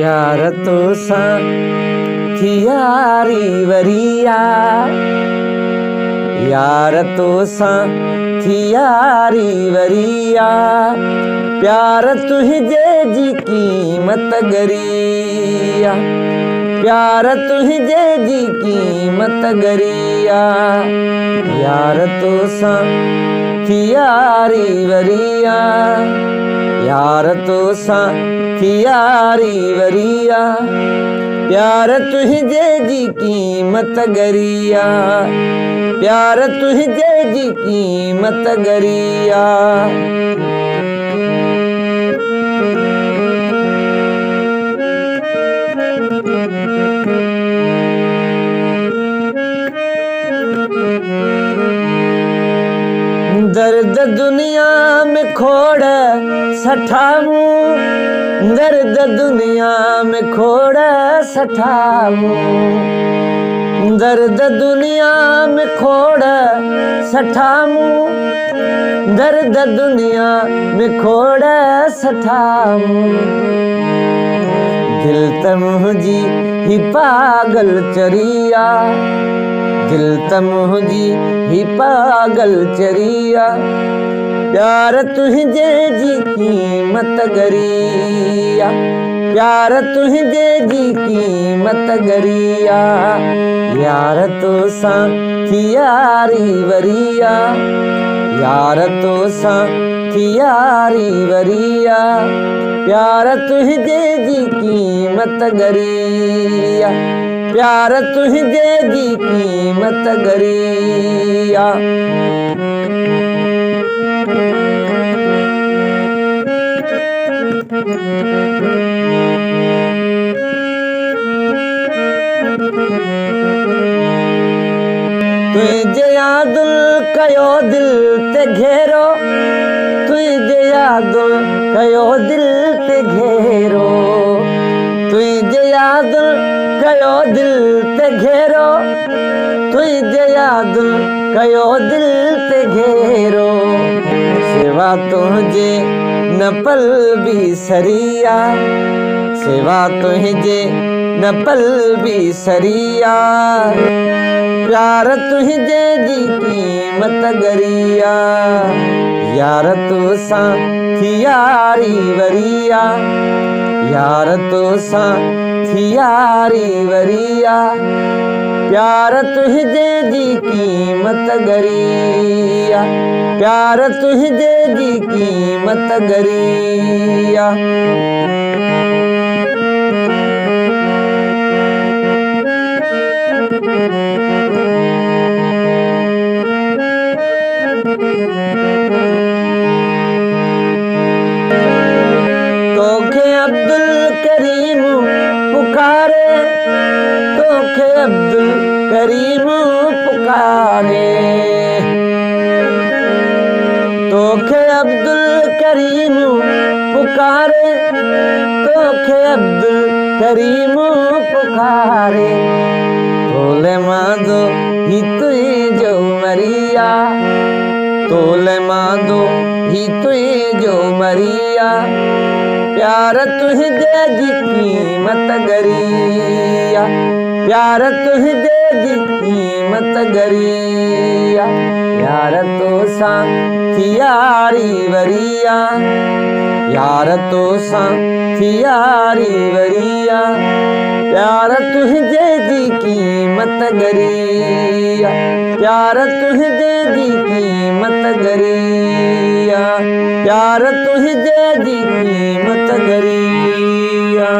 प्यार तो सा थी यारी वरिया, यार तो सा थी यारी वरिया, प्यार तुझे जी कीमत गरिया, प्यार तुझे जी कीमत गरिया, यार तो सा थी यारी वरिया, यार तो सा थी यारी वरिया, प्यार तुझे जी कीमत गरिया, प्यार तुझे जी कीमत गरिया। दर्द दुनिया में खोड़ सठामू, दर्द दुनिया में खोड़ सठामू, दर्द दुनिया में खोड़ सठामू, दर्द दुनिया में खोड़ सठामू, दिल तमुझी ही पागल चरिया, दिल तमुझी ही पागल चरिया, प्यार तुझे जी कीमत गरिया, प्यार तुझे जी कीमत गरिया, यार तो सा थी यारी वरिया, यार तो सा थी यारी वरिया, प्यार तुझे जी कीमत गरिया, प्यार तुझे जी कीमत गरिया। तुझे याद कयो दिल ते घेरो, तुझे याद कयो दिल ते घेरो, तुझे याद कयो दिल ते घेरो, तुझे याद कयो दिल ते घेरो, सेवा तुझे न पल भी सरिया, सेवा तुझे न पल भी सरिया, प्यार तुझे जी कीमत गरिया, यार तो सा थी यारी वरिया, यार तो सा थी यारी वरिया, प्यार तुझे जी कीमत गरिया, प्यार तुझे जी कीमत गरिया। तोखे अब्दुल करीम पुकारे, तोखे अब्दुल करीम पुकारे, तोखे अब्दुल करीम पुकारे, तोखे अब्दुल करीम पुकारे, तोले मादो ही तुझे जो मरिया, तोले मादो ही तुझे जो मरिया, प्यार तुझे जी कीमत गरिया, प्यार तुझे जी कीमत गरिया, यार तो सा थी यारी वरिया, यार तो सा थी यारी वरिया, प्यार तुझे जी कीमत गरिया, प्यार तुझे जी कीमत गरिया, प्यार तुझे जी कीमत गरिया।